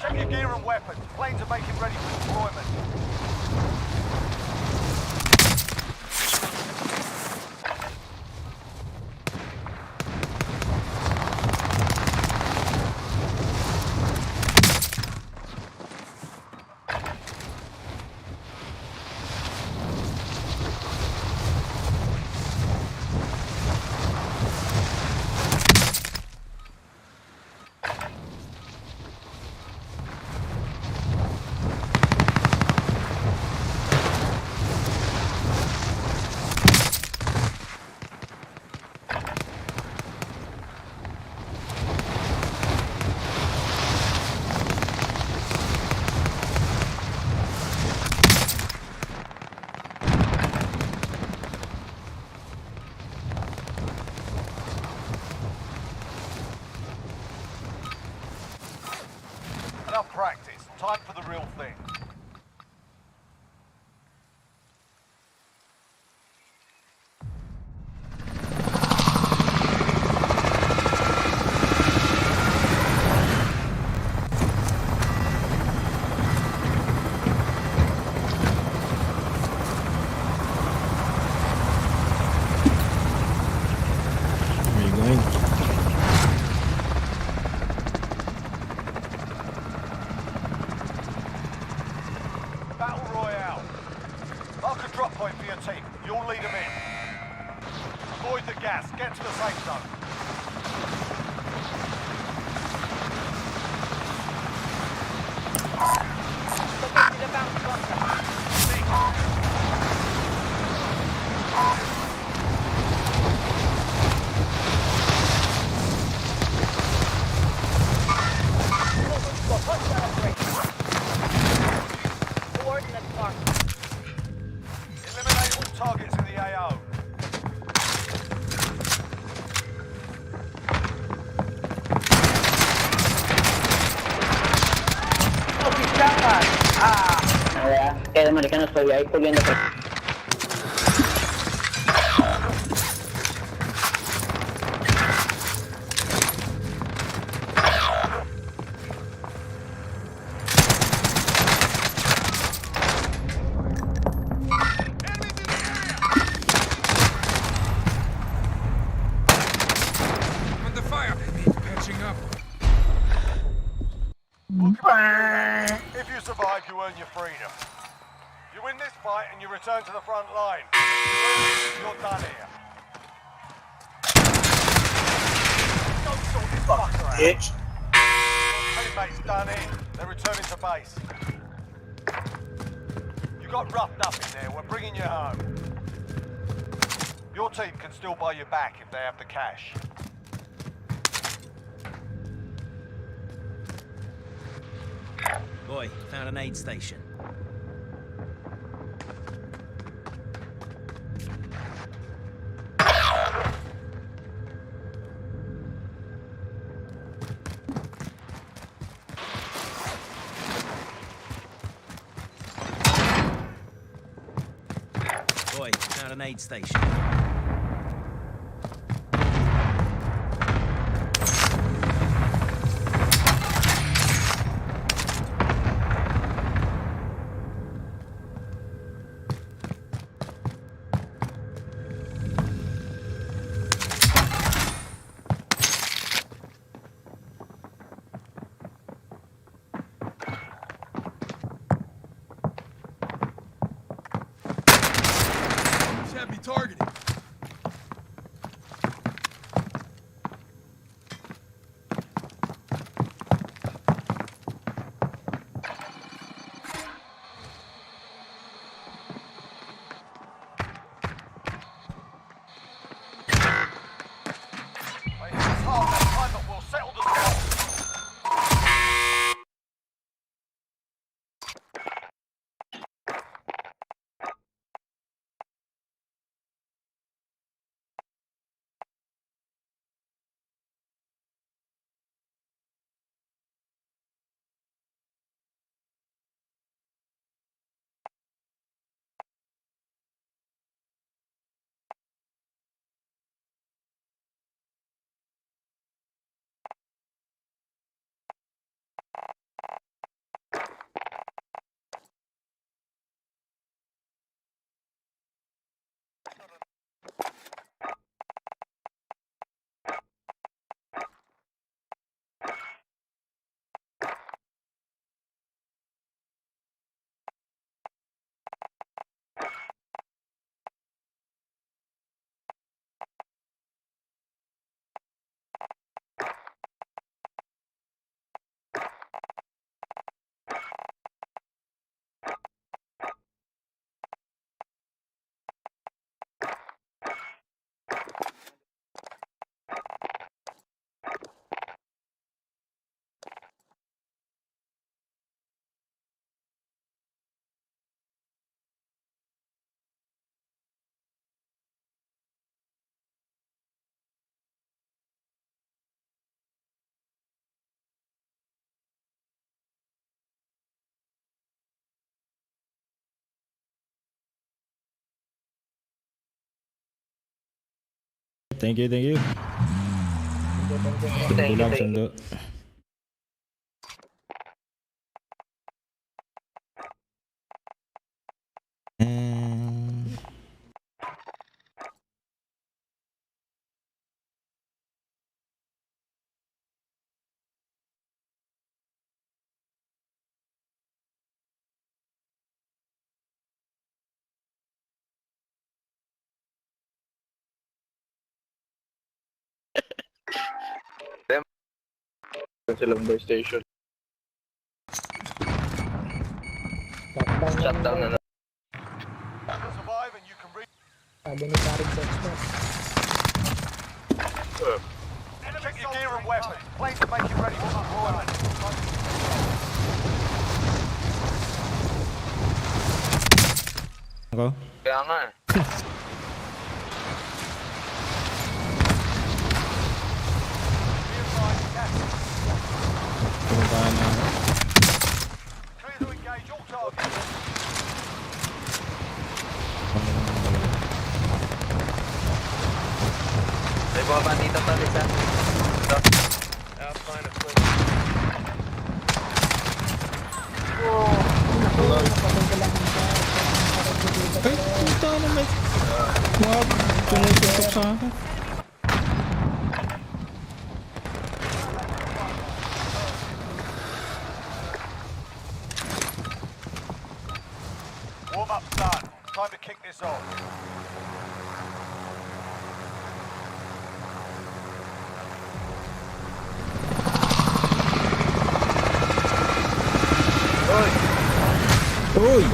Check your gear and weapons. Planes are making ready for deployment. Enough practice. Time for the real thing. Where are you going? Battle Royale. Mark a drop point for your team. You'll lead them in. Avoid the gas. Get to the safe zone. Located a bounty contract. Hostile operation. Coordinates marked. Eliminate all targets in the AO. Queda americano, estoy ahí corriendo. Under fire! Patching up. If you survive, you earn your freedom. You win this fight and you return to the front line. You lose, you're done here. Don't sort this fucker out. Bitch. Your teammates done in. They're returning to base. You got roughed up in there. We're bringing you home. Your team can still buy you back if they have the cash. Boy, found an aid station. Boy, found an aid station. Had me targeted. Thank you, thank you. Thank you, Sundo lang, thank you. sundo. Sa lumbar station. Shutdown na. Survive and you can reach. Sabi ni Paring Dexter. Check your gear and weapons. Planes to make you ready for deployment. Ako? Kaya nga. Be advised, gas is Pumuntahan na ako. clear to engage all targets. May bumaba dito pa, Lisa. Napatay ko lang siya. Ay, puta na may... Mga tumututok sa akin. Warm up done. Time to kick this off. Uy!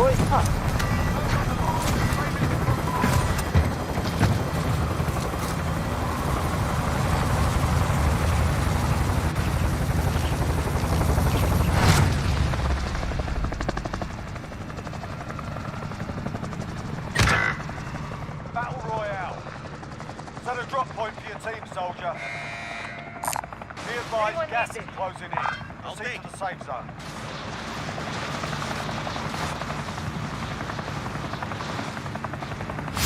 Battle Royale. Set a drop point for your team, soldier. Be advised, Anyone gas needs is it? closing in. Proceed to the safe zone.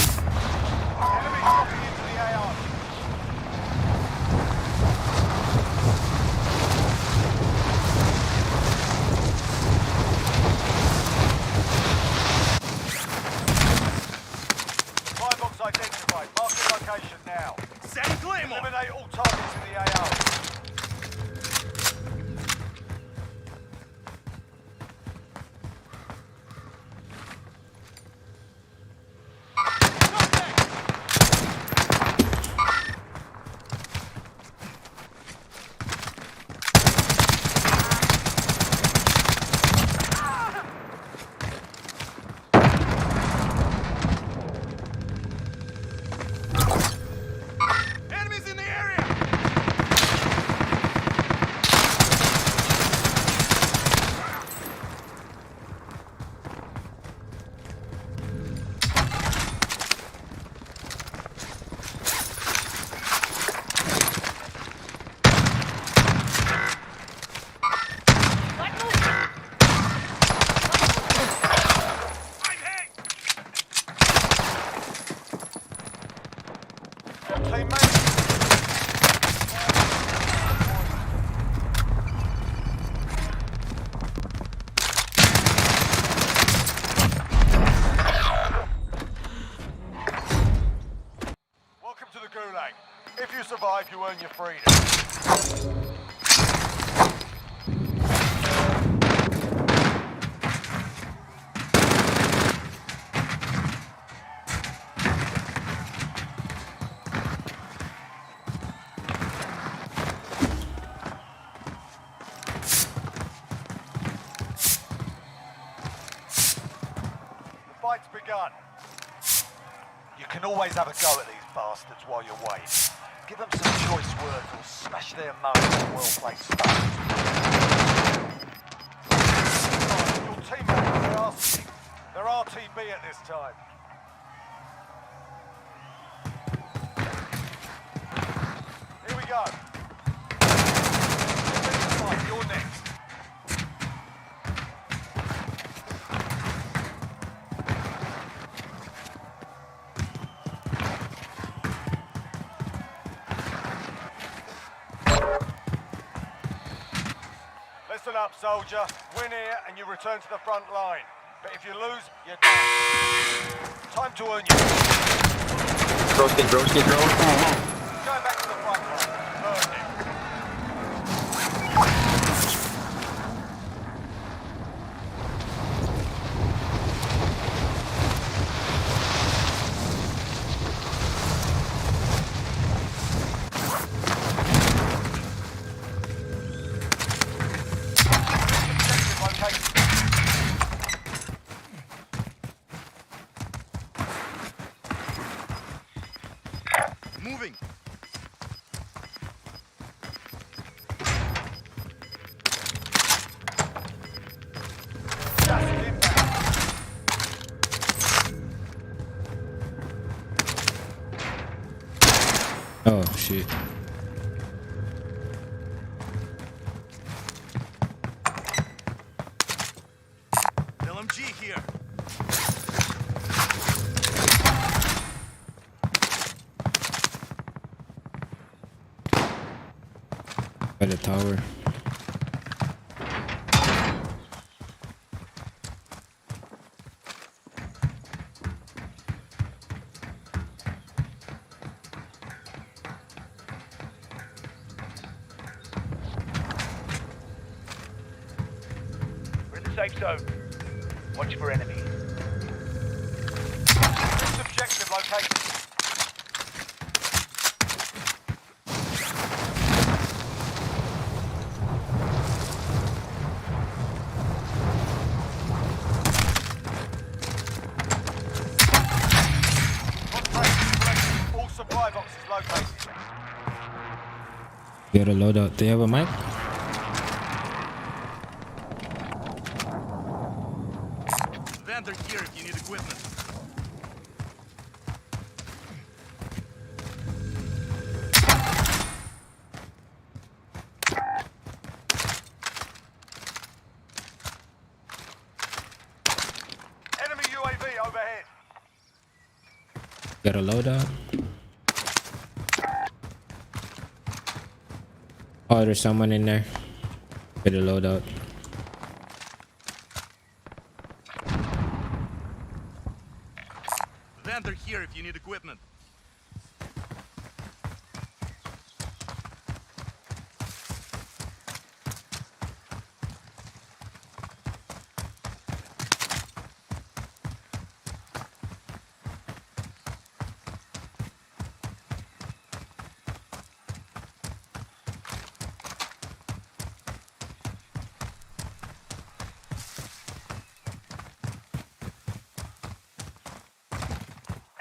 Enemy dropping into the AR. Supply box identified. Mark your location now. Setting Claymore! Eliminate all targets in the AR. Enemies in the area! What move? I'm hit! Teammate. Welcome to the Gulag. If you survive, you earn your freedom. The fight's begun. You can always have a go at these bastards while you're waiting. Give them some choice words or smash their moans with well-placed stones. Your teammates are asking. They're RTB at this time. Here we go. You're next. up, soldier. Win here and you return to the front line. But if you lose, you're done. Time to earn your... Drone. Going back to the front line. Earn it. Moving. Gas is inbound. Oh shit. LMG here. By the tower. We're in the safe zone. Watch for enemies. This objective located. All supply boxes located. Get a loadout. Do you have a mic? Vendor here if you need equipment. Enemy UAV overhead. Get a loadout. Oh, there's someone in there. Get a loadout. Vendor here if you need equipment.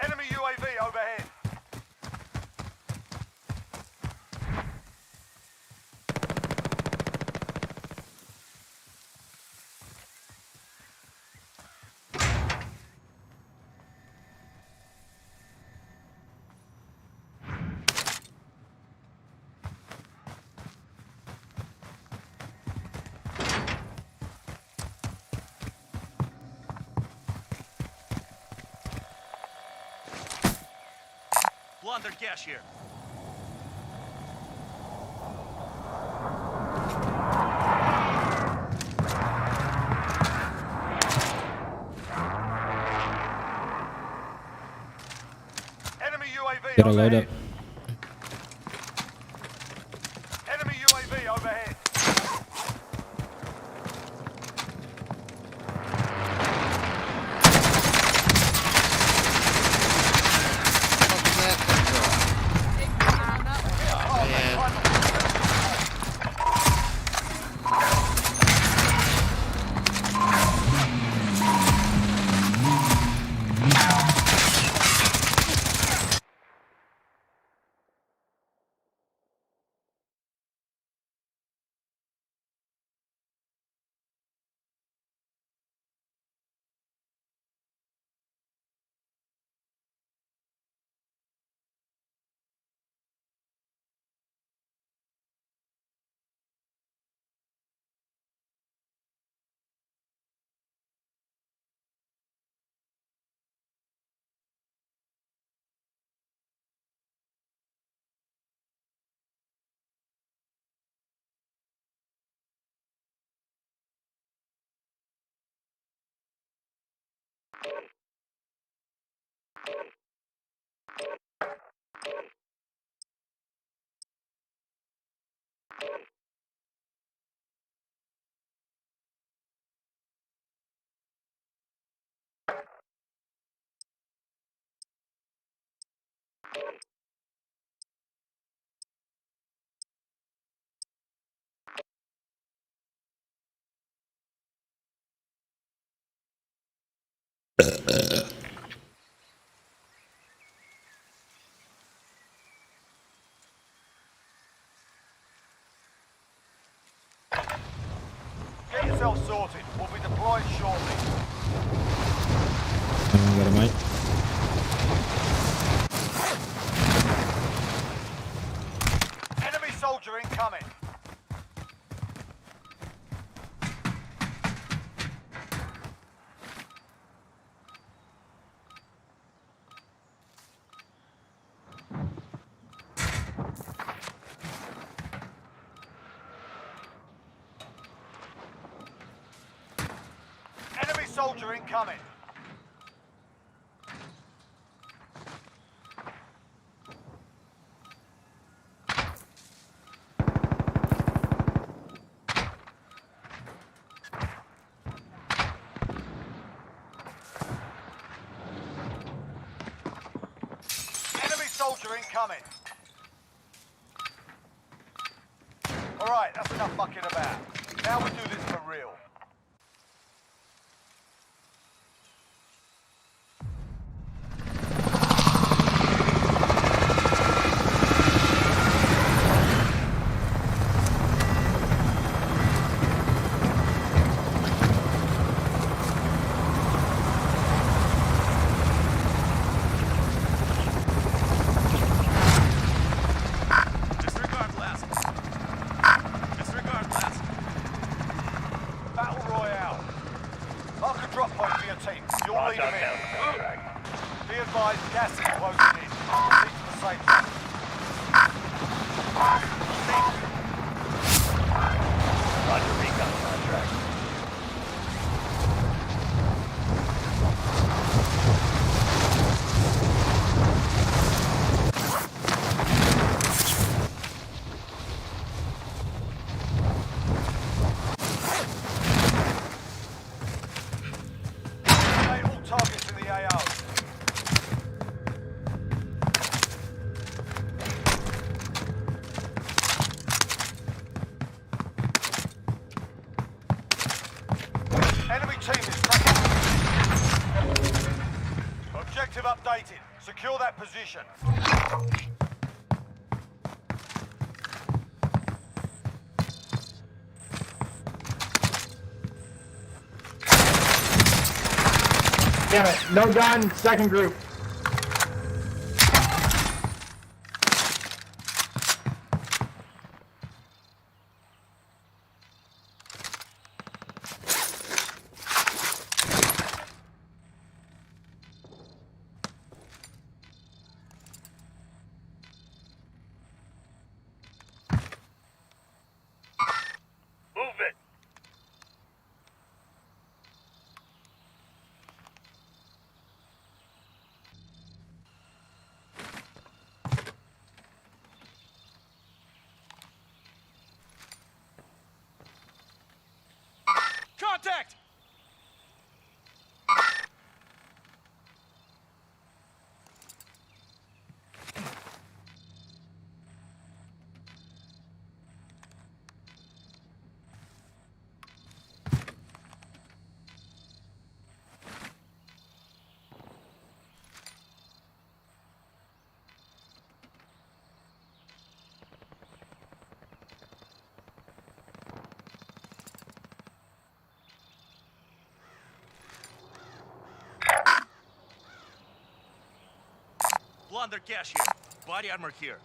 Enemy UAV overhead. Plunder cash here. Enemy UAV Get a overhead. loadout. Enemy UAV overhead. Get yourself sorted. We'll be deployed shortly. Got a mate. Enemy soldier incoming. Enemy soldier incoming. Enemy soldier incoming. Alright, that's enough fucking about. Now we do this for real. Disregard last. Disregard last. Battle Royale. Mark a drop point for your team. You'll lead them in. Be advised, gas is closing in. Proceed to the safe zone. Roger, recon contract. Eliminate all targets in the AO. Enemy team is tracking. Objective updated. Secure that position. Damn it. No gun, second group. Move it. Contact! Plunder cache here. Body armor here.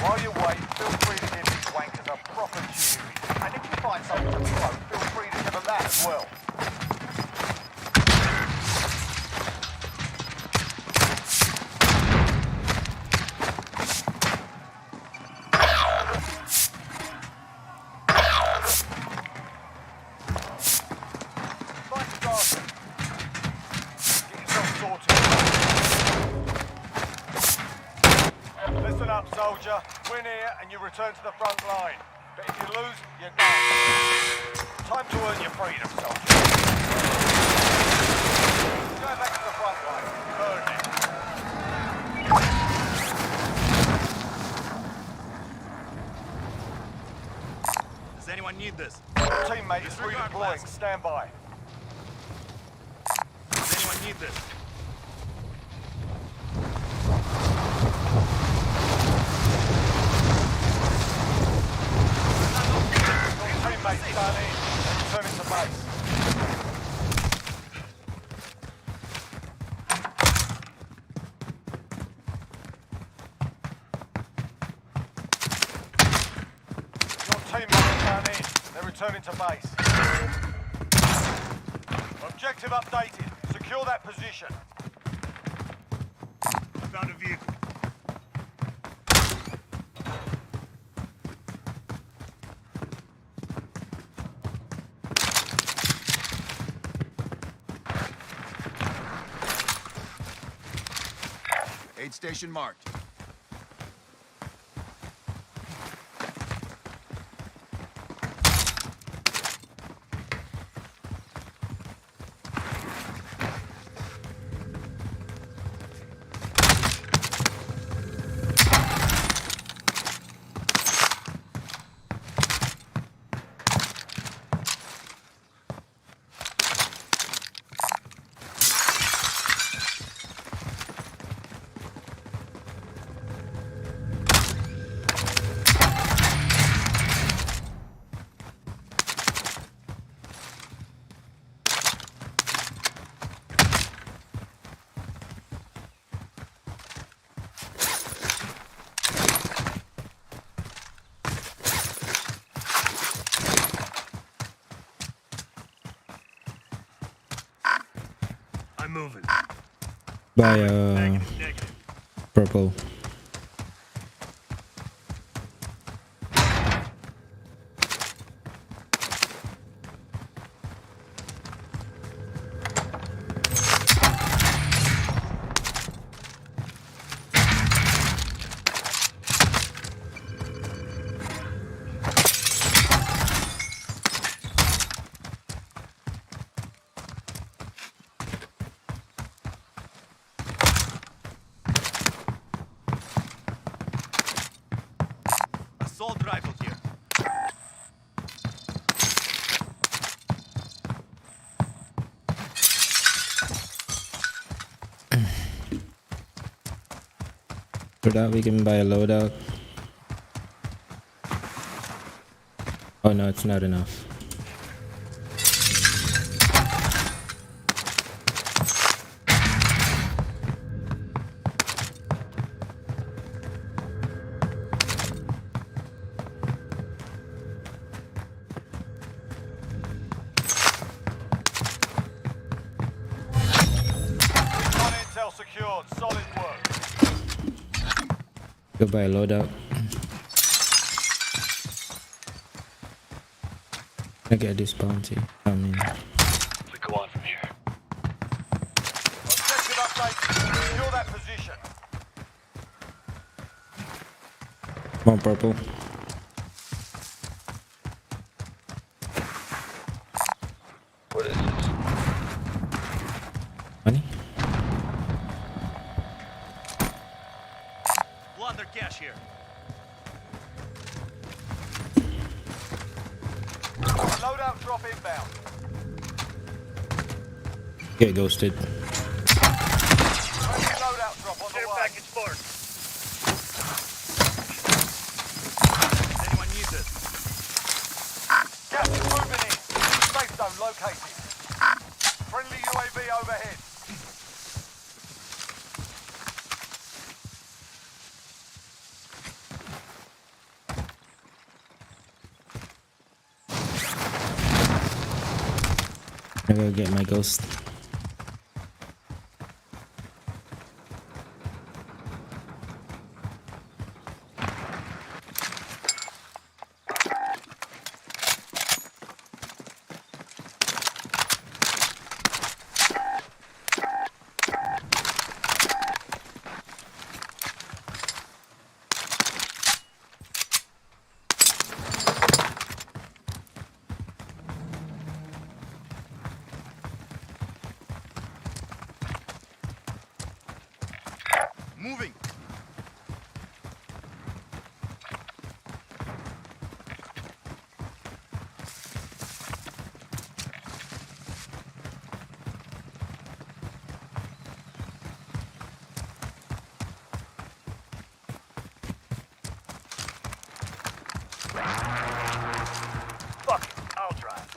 While you wait, feel free to give these wankers a proper cheering. And if you find something to throw, feel free to give them that as well. Find started. Get yourself sorted. Listen up, soldier. Win here and you return to the front line. But if you lose, you're gone. Time to earn your freedom, soldier. Go back to the front line. Burn it. Does anyone need this? Your teammate is redeploying. Stand by. Does anyone need this? Your teammate's done in. Returning to base. Your teammate's done in. They're returning to base. Objective updated. Secure that position. I found a vehicle. Aid station marked. I'm moving. By Negative. purple. Assault rifle here. For that we can buy a loadout. Oh no, it's not enough. Recon intel secured. Solid work. Go buy a loadout. I get this bounty. I mean, We go on from here. Objective updated. Secure that position. come on, purple. What is this? Money? Plunder cash here. Loadout drop inbound. Get ghosted. Friendly loadout drop on the Care way. package marked. Does anyone need this? Gas is moving in. Safe zone located. Friendly UAV overhead. I gotta get my ghost. Moving. Fuck it, I'll drive.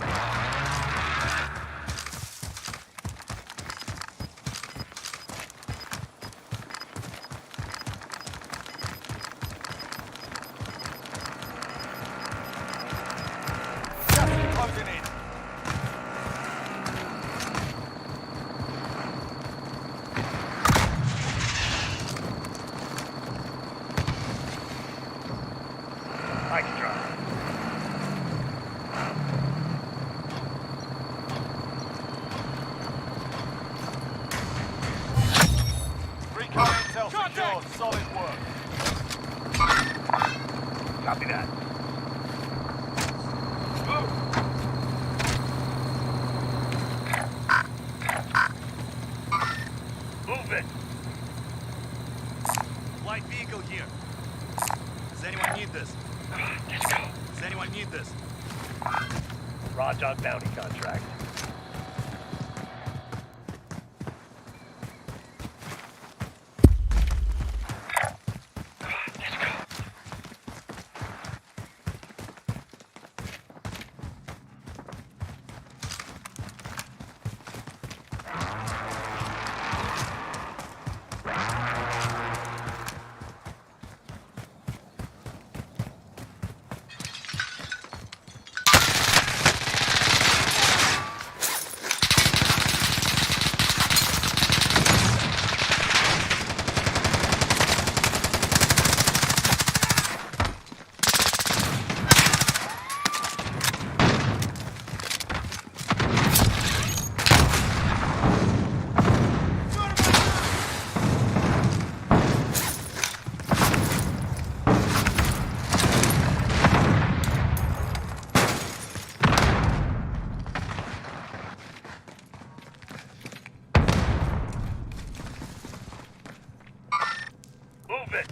Gas is closing in. I can drive. Recon intel secured. Solid work. Copy that. Move it. Light vehicle here. Does anyone need this? Let's go. Does anyone need this? Roger on bounty contract. Let's go. Move it.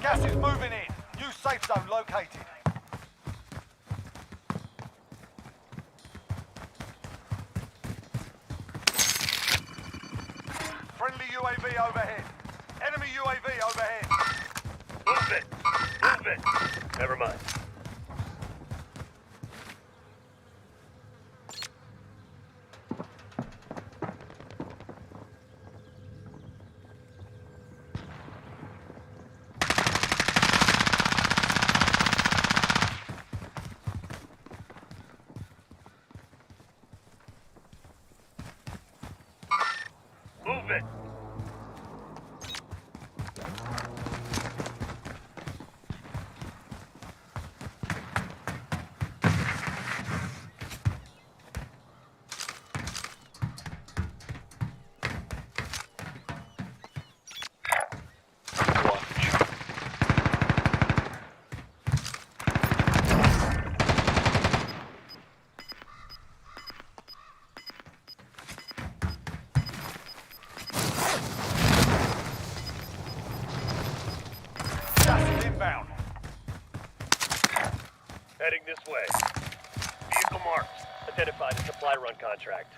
Gas is moving in. New safe zone located. Never mind. Movement. Gas is inbound. Heading this way. Vehicle marked. Identified as supply run contract.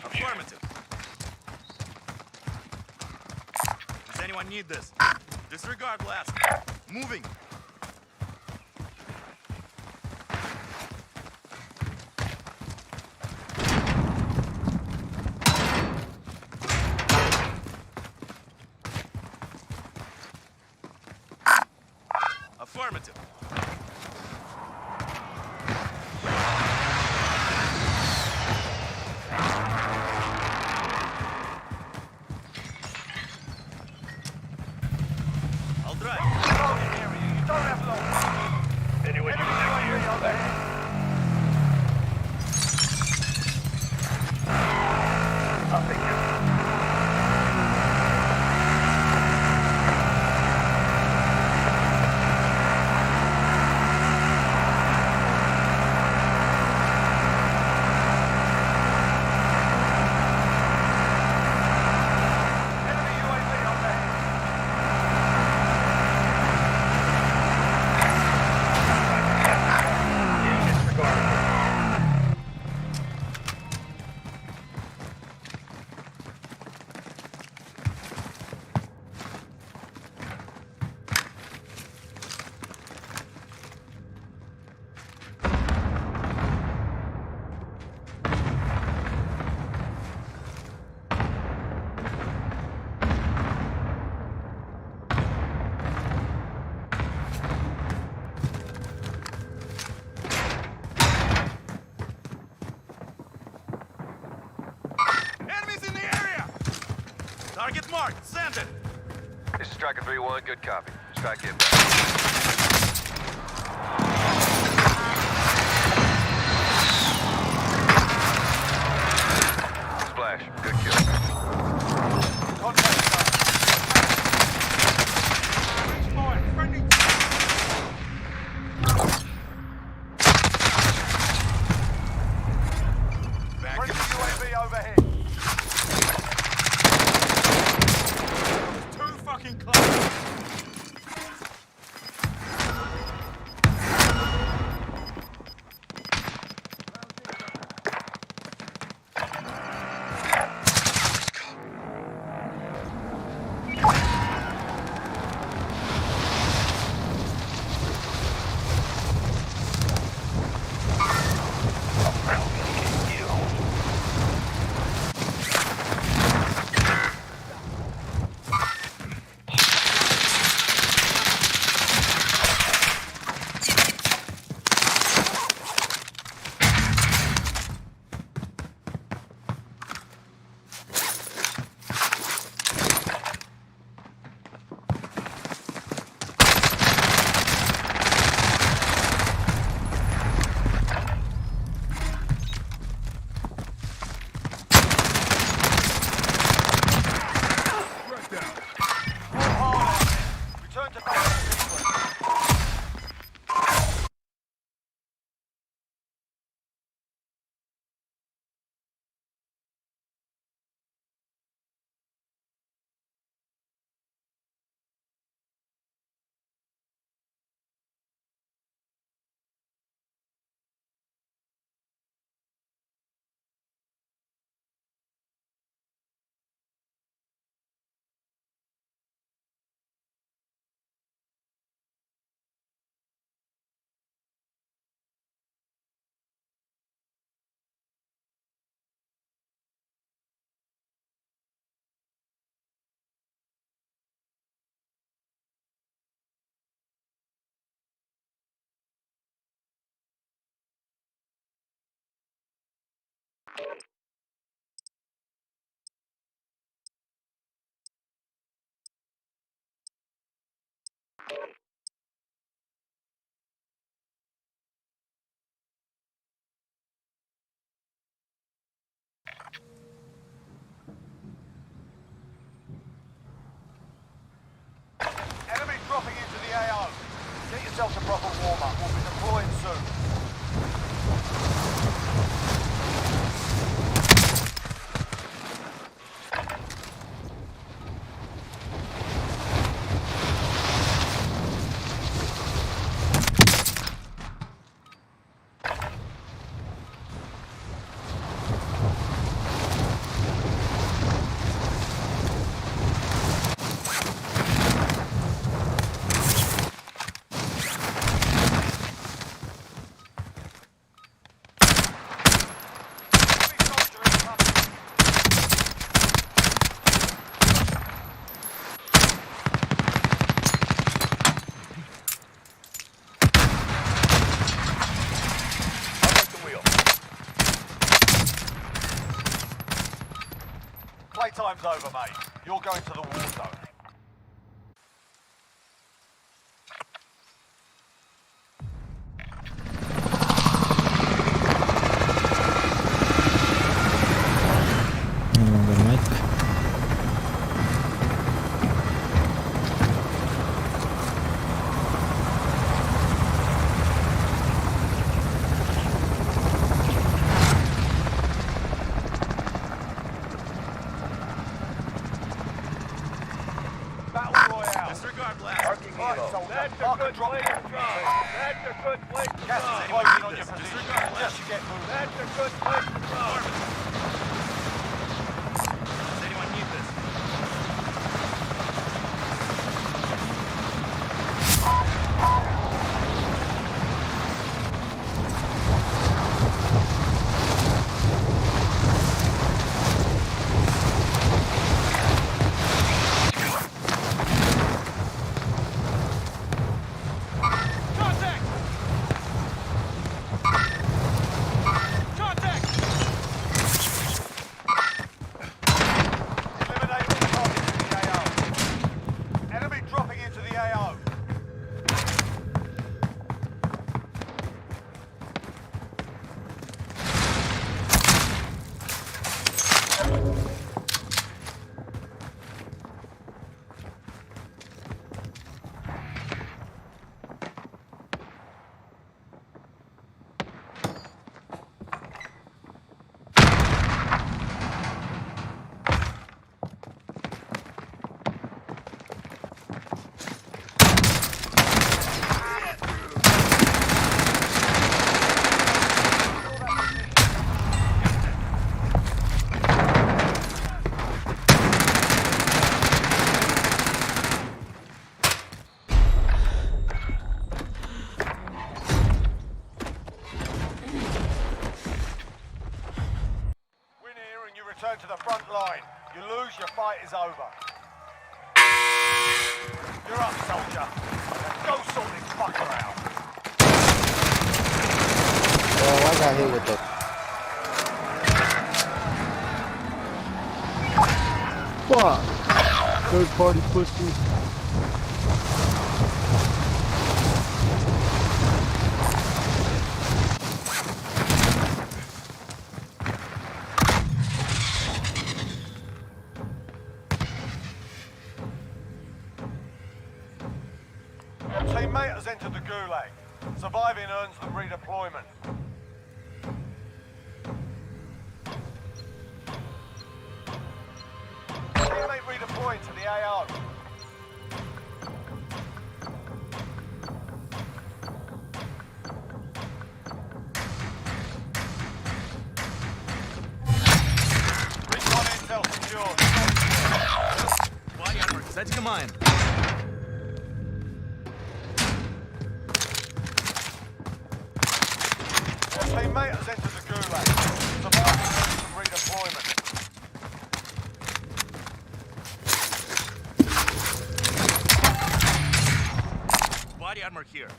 Affirmative. Does anyone need this? Disregard last. Moving. Affirmative. I'll drive. Target area. You don't have long. Anyone Enemy use that gear? UAV overhead. I'll take you. Enemy UAV overhead. Enemies in the area! Target marked. Send it. This is Striker 3-1. Good copy. Strike inbound. Splash. Good kill. Contact zone. Fire. Friendly. Back Friendly in. UAV overhead. Too fucking close. yourselves a proper warm-up. We'll be deploying soon. Enemy soldier incoming. I'll take the wheel. Playtime's over, mate. You're going to the war zone. Ano ba, Mike? Battle Royale. Disregard blast. Marking Right, helo. soldier. That's a Mark good and drop place it. to drop. That's a good place to Gas drop. is closing on your This position. disregard Just you get moving. That's a good place to drop. Does anyone need this? Contact! Contact! Eliminate all targets in the AO. Enemy dropping into the AO. Win here and you return to the front line. You lose, your fight is over. You're up, soldier. Now go sort this fucker out. Oh, I got hit with the... Fuck! Third party pussy. Your teammate has entered the gulag. Surviving earns them redeployment. Teammate redeployed to the AO. Recon intel secured. Body armor, setting a mine. Your teammate has entered the gulag. Surviving earns them redeployment. Body armor here.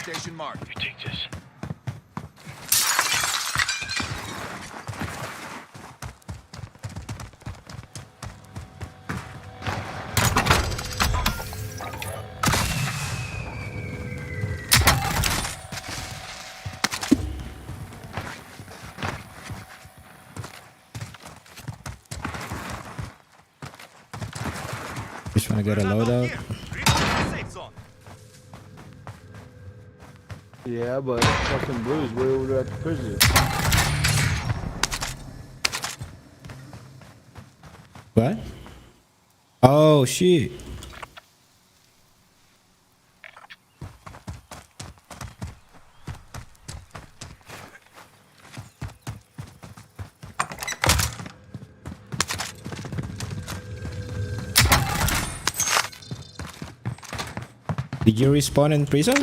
station marked. You take this. Just want to get a Not loadout. here. Reloading the safe zone. Yeah, but fucking Blue's way over there at the prison. What? Oh shit. Did you respawn in prison?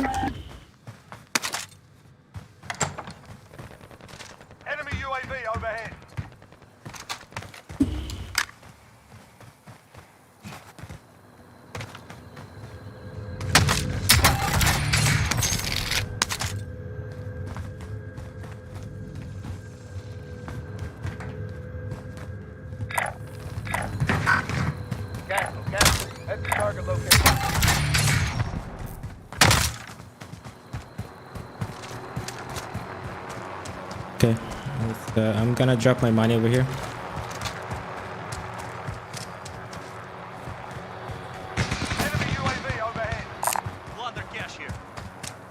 Enemy UAV overhead. Cancel, cancel. Head to target location. Okay. I'm gonna drop my money over here. Enemy UAV overhead. Plunder cash here.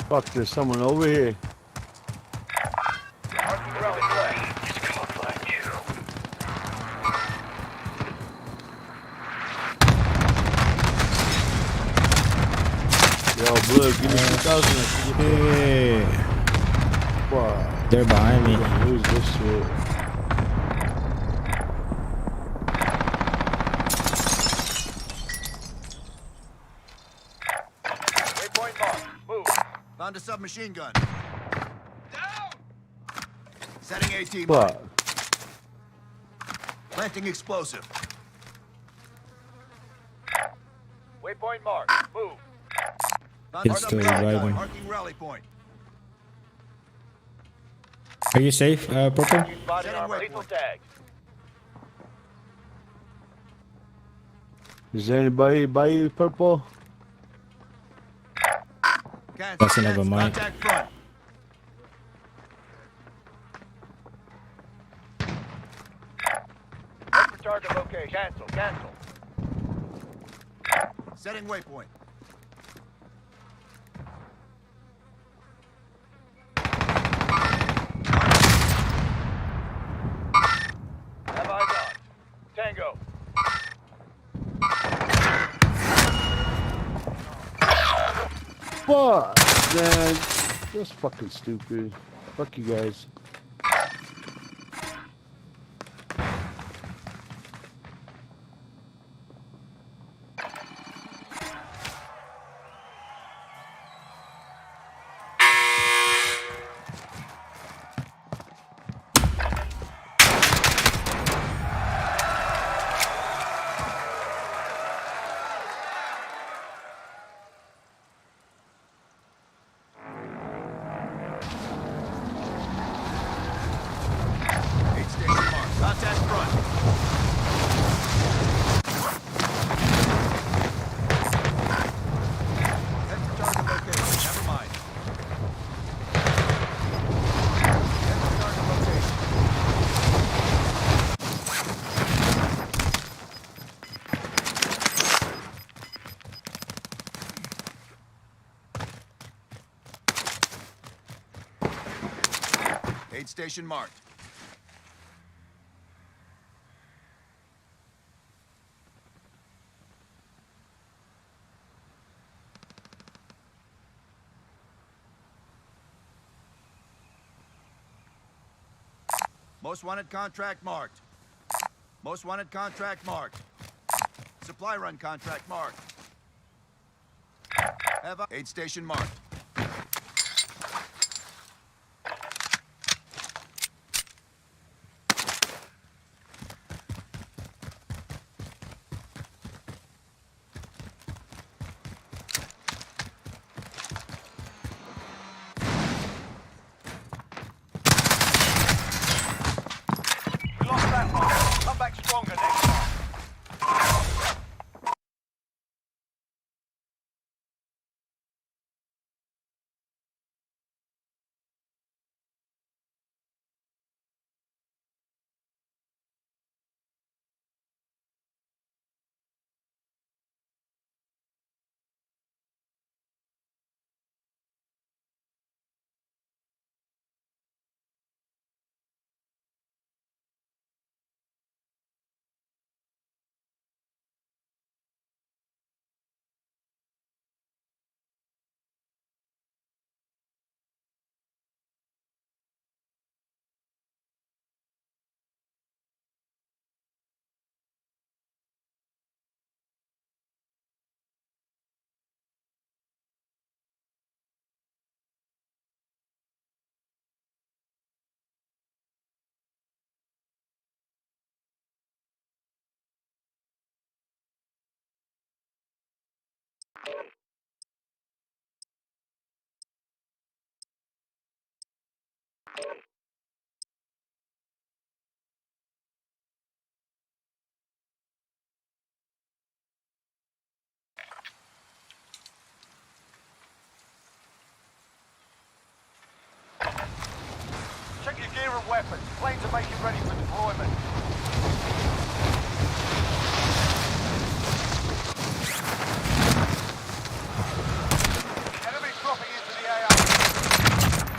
Fuck, there's someone over here. Marking rally flash. He's caught you. Yo, Blue, give me 2,000. Hey, Fuck. they're behind me. Lose this shit. Waypoint marked. Move. Found a submachine gun. Down! Setting AT Fuck. Planting explosive. Waypoint marked. Move. Found It's still reviving. Marking rally point. Are you safe, Purple? Spotted Setting armor. waypoint. Lethal tags. Is there anybody by you, Purple? Cancel. That's another Cancel. mic. Contact front. Head for target location. Cancel, cancel. Setting waypoint. Have eyes on. Tango. Fuck, man. That's fucking stupid. Fuck you guys. Aid station marked. Contact front. Head for target location. Never mind. Head for target location. Aid station marked. Most wanted contract marked. Most wanted contract marked. Supply run contract marked. Have aid station marked. back stronger next time. Check your gear and weapons. Planes are making ready for deployment. Enemy dropping into the AO.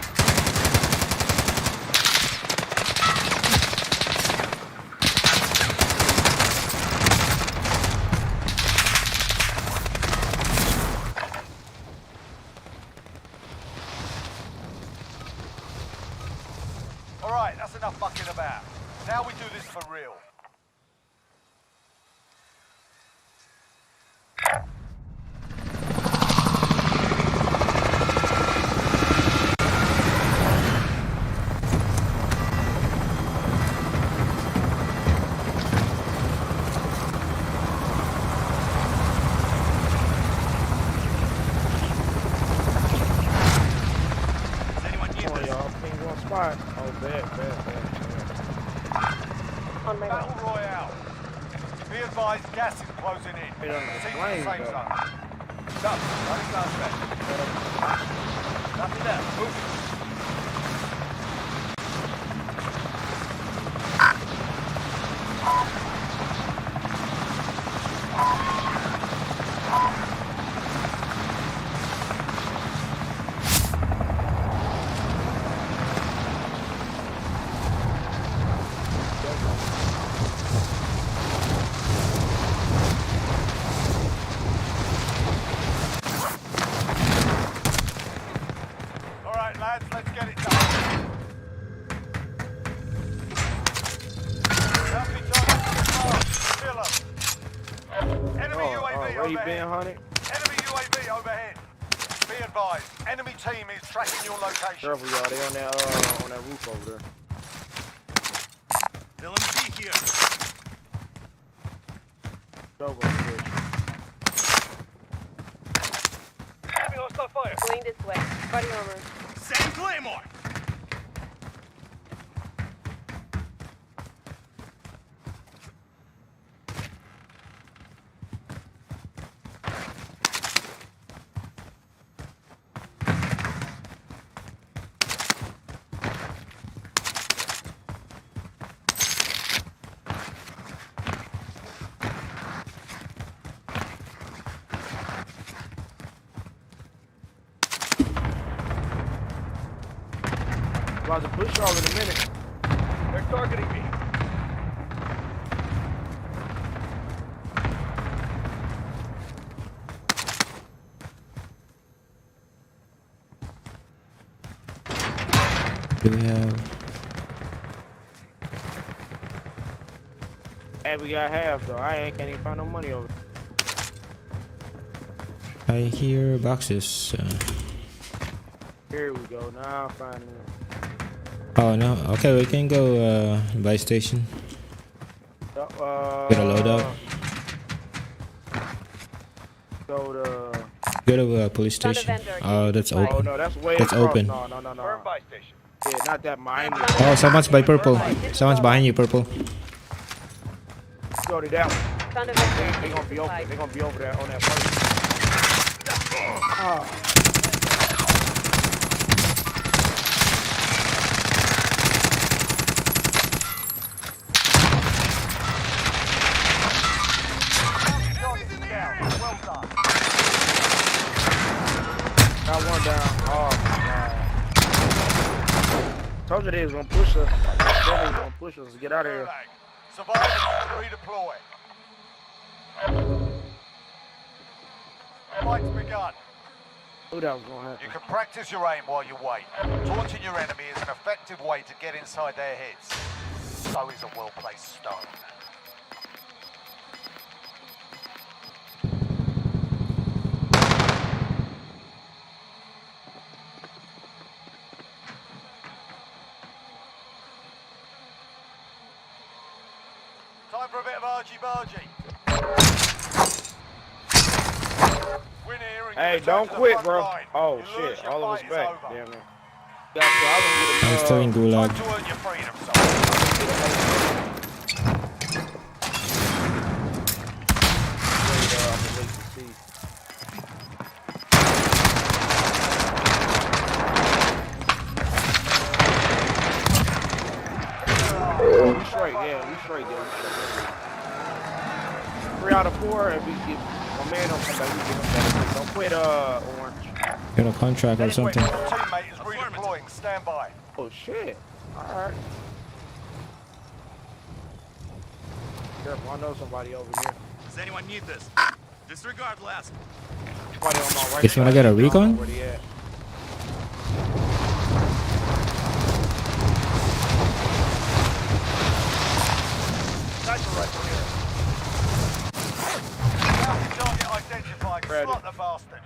Alright, that's enough mucking about. Now we do this for real. Come on, y'all. Ping one spot. Oh, bad. On my right. Battle Royale. Be advised, gas is closing in. Hey, on the Proceed to plane, the safe though. zone. Done. Running suspect. Nothing there. Moving. All right, lads, let's get it done. Healthy targets to the mark. Kill 'em. Enemy UAV where you overhead. been, honey? Enemy UAV overhead. Be advised, enemy team is tracking your location. Careful, y'all. They on that roof over there. LMG here. Go, bitch. Enemy hostile fire. Going this way. Body armor. Send Claymore. About to push y'all in a minute. They're targeting me. Do we have? Hey, we got half though. I can't even find no money over there. I hear boxes. Here we go. Now I'm finding it. Oh no. Okay, we can go buy station. Get a loadout. Go to. Go to police Found a station. vendor. Oh, that's Oh open. no, that's way That's across. open. No. Firm buy station. Yeah, not that Miami. Oh, someone's by purple. Someone's behind you, purple. go to that one. Found a vendor. They're gonna be over. Supplies. They're gonna be over there on that first. Oh. Target is down. Well done. Got one down. Oh my god. Told you they was gonna push us. They was gonna push us to get out of here. Survivors redeploy. Fight's begun. Who that was gonna You happen? can practice your aim while you wait. Taunting your enemy is an effective way to get inside their heads. So is a well-placed stone. Time for a bit of argy-bargy. Win here and you Hey, return don't to the quit, front bro. line. Oh You lose, shit, your all of us fight is back. over. Damn it. Got you. I I'm was still in Time Gulag. to earn your freedom, son. We straight, yeah, we straight, yeah, we straight. 3 out of 4, and we get my man don't come back. We get him back. Don't quit, Orange. Get a contract or Anyway, something. your teammate is redeploying. Stand by. Oh shit! All right. Careful, I know somebody over here. Does anyone need this? Disregard last. Somebody on my right. Guess when I get a recon? Where they at? Sniper rifle here. Target identified. Ready. Slot the bastard.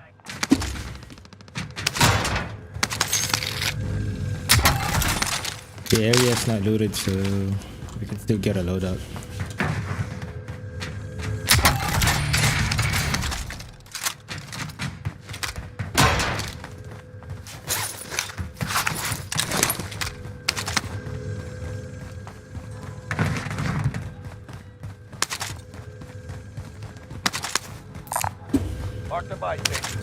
The area is not looted, so we can still get a loadout. Mark the buy station.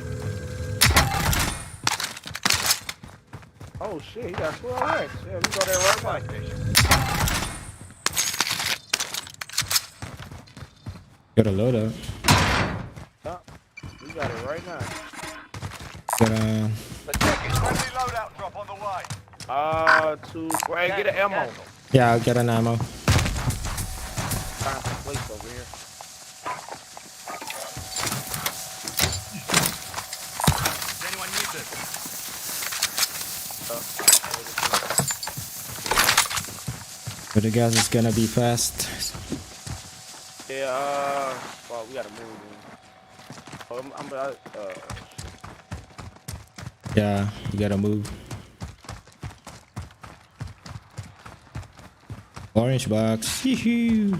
Oh shit, he got 12X. Yeah, we go there right Buy now. station. Get a loadout. Yeah, we got it right now. Get a... Friendly loadout drop on the way. Hey, get an ammo. Yeah, I'll get an ammo. Find some place over here. Does anyone need this? But the gas is gonna be fast. Yeah, well, we gotta move. Man. Yeah, you gotta move. Orange box. Yoo-hoo.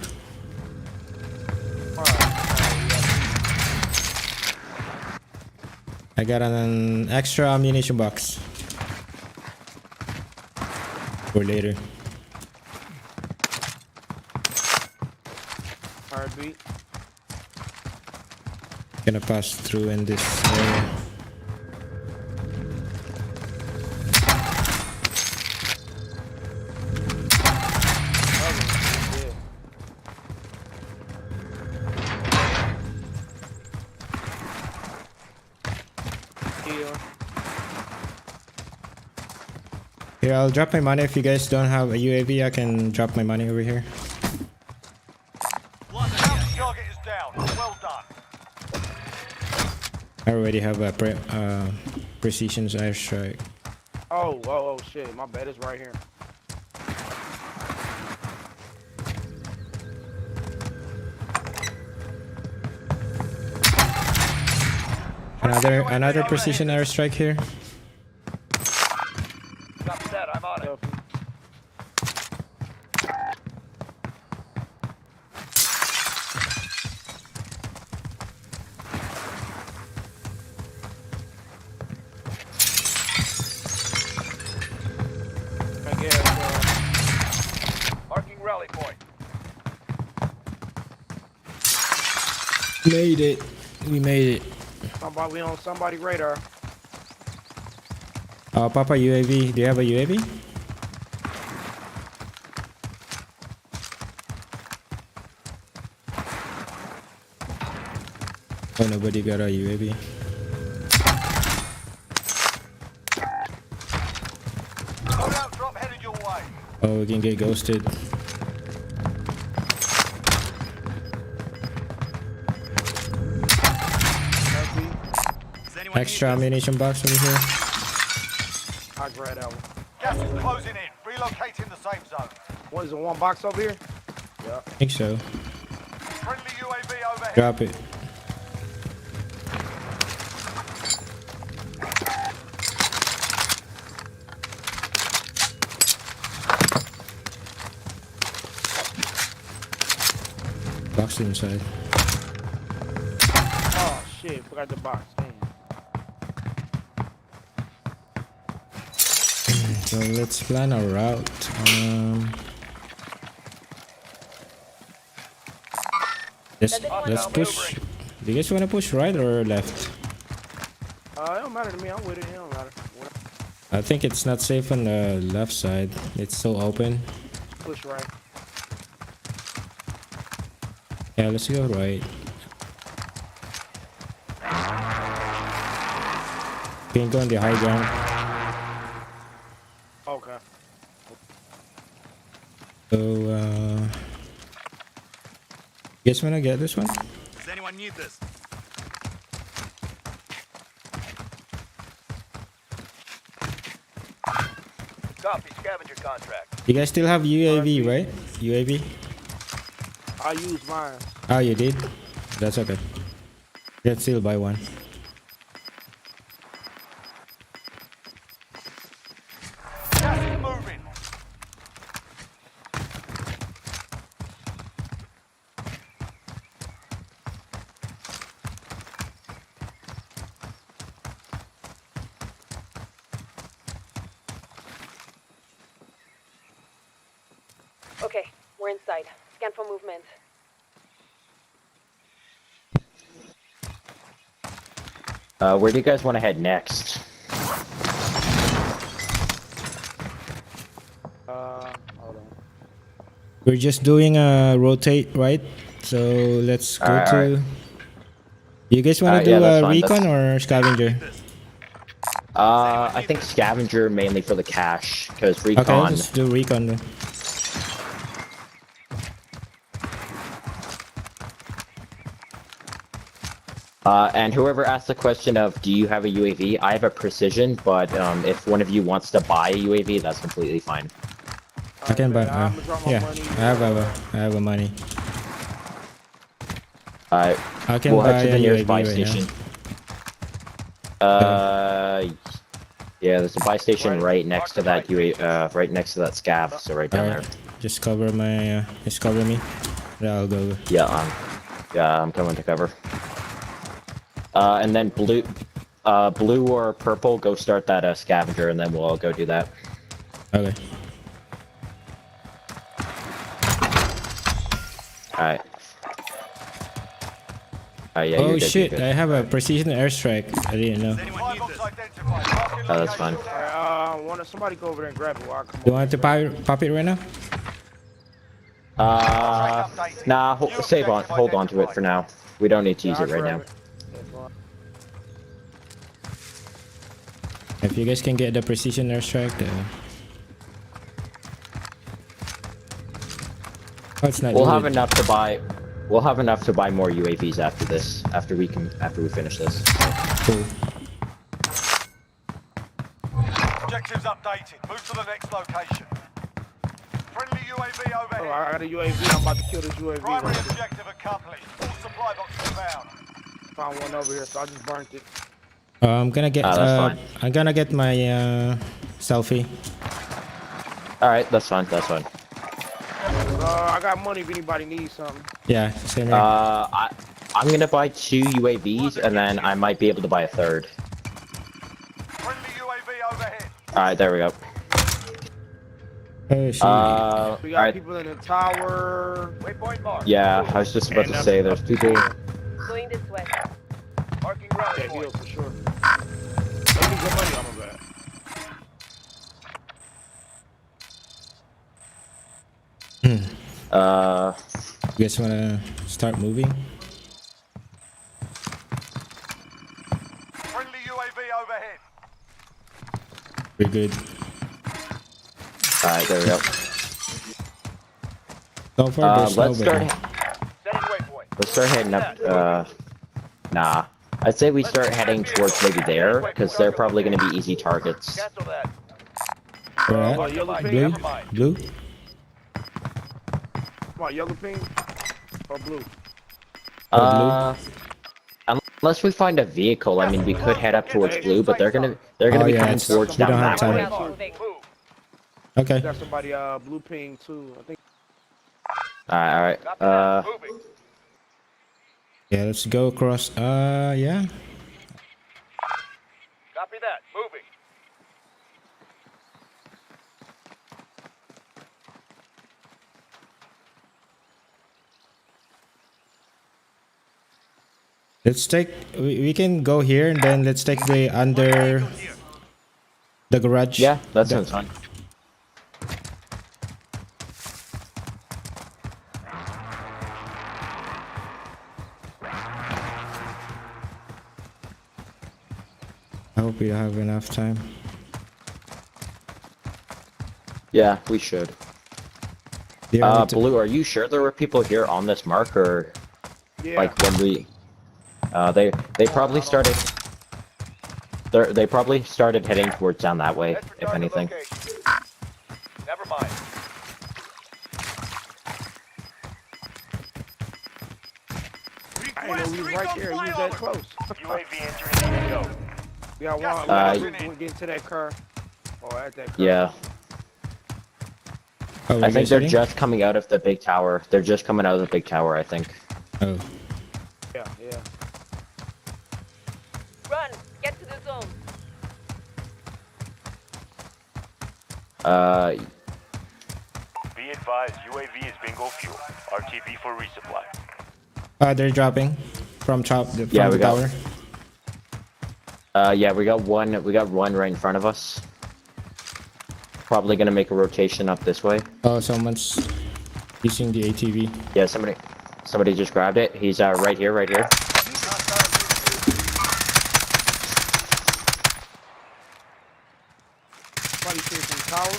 I got an extra ammunition box. For later. Heartbeat. Gonna pass through in this area. Here, I'll drop my money. If you guys don't have a UAV, I can drop my money over here. Target is down. Well done. I already have a precision airstrike. Oh shit, my bed is right here. Another precision airstrike here. Copy that. I'm on it. I guess, Marking rally point. Made it. We made it. Somebody, we on somebody radar. Papa UAV. Do you have a UAV? Oh, nobody got a UAV. Loadout drop headed your way. Oh, we can get ghosted. Extra ammunition box over here. I grab that one. Gas is closing in. Relocating the safe zone. What is it? One box over here? Yeah. I think so. Friendly UAV overhead. Drop it. Box inside. Oh shit! Forgot the box. Damn. So let's plan a route. Let's push. Do you guys want to push right or left? It don't matter to me. I'm with it. It don't matter. I think it's not safe on the left side. It's so open. Push right. Yeah, let's go right. We can go on the high ground. Okay. So, you guys wanna get this one? Does anyone need this? Copy. Scavenger contract. You guys still have UAV, right? UAV? I use mine. Oh, you did? That's okay. You can still buy one. Gas is moving. Okay, we're inside. Scan for movement. Where do you guys want to head next? Hold on. We're just doing a rotate, right? So let's go to. Alright. You guys want to Alright, do yeah, that's a fine, recon or scavenger? I think scavenger mainly for the cash, because Okay, recon. let's do recon then. And whoever asked the question of, do you have a UAV? I have a precision, but if one of you wants to buy a UAV, that's completely fine. I can buy. I'm gonna drop my Yeah, money. I have a money. Alright, I can we'll buy head to a the nearest UAV buy right station. now. Yeah, there's a buy station right next to that right next to that scav, so right down Alright, just cover my. Just cover me. Yeah, I'll go. there. Yeah, I'm coming to cover. And then blue or purple, go start that scavenger, and then we'll all go do that. Okay. Alright. Yeah, Oh you're good, shit! you're good. I have a precision airstrike. I didn't know. Five box identified. Marking Oh, that's fine. location. Want somebody go over there and grab it while I come You over. want to pop it right now? Nah, hold on to it for now. We don't need to use Yeah, it I'll right grab now. it. That's fine. If you guys can get the precision airstrike, oh, it's not. We'll have needed. enough to buy. We'll have enough to buy more UAVs after this. After we finish this. Cool. Objectives updated. Move to the next location. Friendly UAV Oh, overhead. I got a UAV. I'm about to kill this UAV. Primary Right here. objective accomplished. All supply boxes found. Found one over here, so I just burnt it. I'm gonna get. that's fine. I'm gonna get my selfie. All right, that's fine. That's fine. I got money if anybody needs something. Yeah, same here. I'm gonna buy 2 UAVs, and then I might be able to buy a third. Friendly UAV overhead. All right, there we go. Oh shit. We got Alright. people in the tower. Waypoint mark. Yeah, I was just about to say there's people. Going this way. Marking rally Yeah, heal point. for sure. Let me get money on my back. You guys wanna start moving? Friendly UAV overhead. We're good. Alright, there we go. So far, there's Let's nobody. start. Setting waypoint. Let's start heading up. Nah. I'd say we start heading towards maybe there, because they're probably going to be easy targets. Cancel that. Where at? Come on, yellow ping. Blue? Never mind. Blue? Come on, yellow ping or blue. Unless we find a vehicle, I mean, we could head up towards blue, but they're gonna Oh, be yeah, coming it's- towards we down don't have that time. way. Outbound moving. Move. Okay. Got somebody blue ping too. I think. Alright. Copy that. Moving. Yeah, let's go across. Yeah. Copy that. Moving. Let's take. We can go here and then let's take the under the garage. Yeah, that The- sounds fine. I hope we have enough time. Yeah, we should. Yeah, I need to- Blue, are you sure there were people here on this mark, or Yeah. like when we? They probably started. They probably started heading towards down that way, Head for if target anything. location. Never mind. I didn't know we was right there. We was that close. UAV entering the AO. We got one. We get into that car. Or at that car. Yeah, Oh, I you think guys they're heading? just coming out of the big tower. They're just coming out of the big tower, I think. Oh. Yeah, yeah. Run. Get to the zone. Be advised, UAV is bingo fuel. RTB for resupply. They're dropping from from Yeah, we the got- tower. Yeah, we got one. We got one right in front of us. Probably gonna make a rotation up this way. Oh, someone's using the ATV. Yeah, somebody just grabbed it. He's right here, right here. Somebody came from the tower.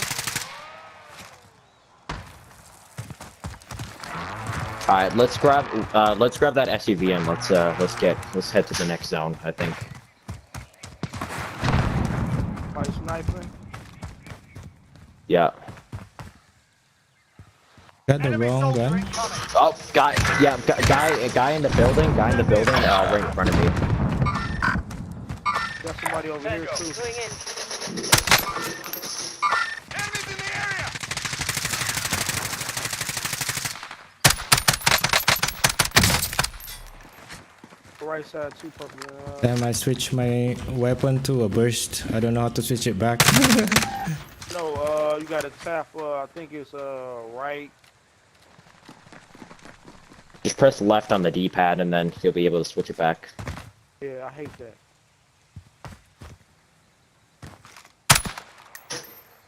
All right, let's grab that SUV and let's head to the next zone. I think. Somebody sniping. Yeah. Got the Enemy wrong soldier gun. incoming. Oh, guy in the building. Right in front of me. Got somebody over here too. Going in. Enemies in the area! Right side too, purple. Damn, I switched my weapon to a burst. I don't know how to switch it back. No, you gotta tap. I think it's right. Just press left on the D-pad and then you'll be able to switch it back. Yeah, I hate that.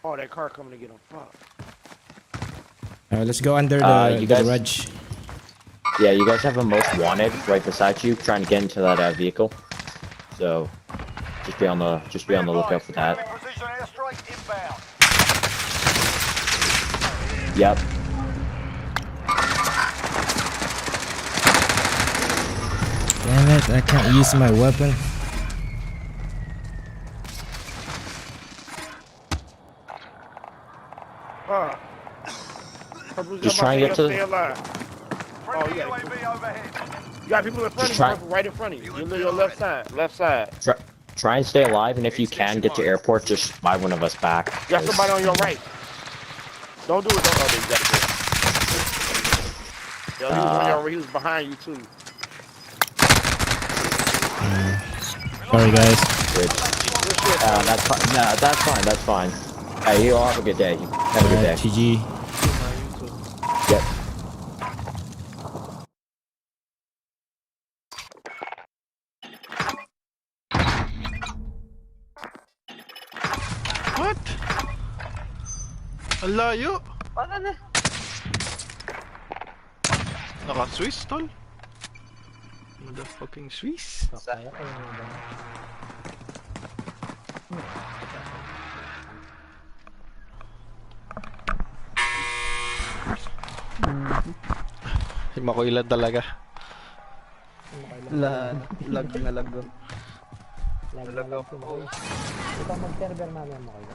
Oh, that car coming to get him. Fuck. Let's go under You the guys- garage. Yeah, you guys have a most wanted right beside you, trying to get into that vehicle. So, just be on the lookout for that. Enemy precision airstrike inbound. Yep. Damn it, I can't use my weapon. Just try and get to- Stay alive. Friendly yeah. UAV overhead. You got people in front of Just you, try- purple, right in front of you. You're on your left side. Left side. Try and stay alive, and if you can get to airport, just fly one of us back. You got somebody on your right. Don't do it. Don't. Oh, you gotta go. Yo, he was on your. He was behind you too. Sorry, guys. Good shit. That's fine. No, that's fine. That's fine. Hey, you all have a good day. Have a good day. GG. Yep. What? Ang layo. Paano na? Naka-Swiss, tol. Motherfucking Swiss. Makoilan talaga. Lag na lag. Lag ako. Ito mag-server namin mo kayo.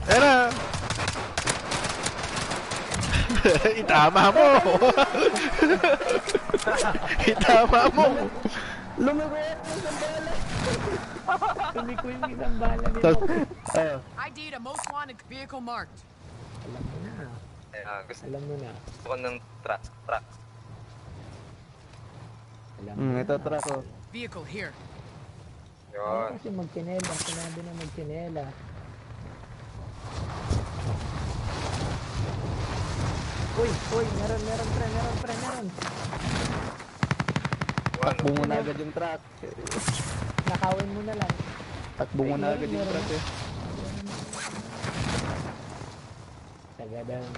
Era! Itama mo! Itama mo! Lumikuya yung isang bala! Lumikuya yung isang bala nito. ID to most wanted vehicle marked. Alam mo na. Alam mo na. Gusto ko ng truck. Alam mo na. Ito truck ko. Vehicle here. Yun. Kasi magtinela. Sinabi na magtinela. Uy, meron. Takbo mo na agad yung truck. Nakawin mo na lang. Takbo mo na agad yung truck eh. Tagadang.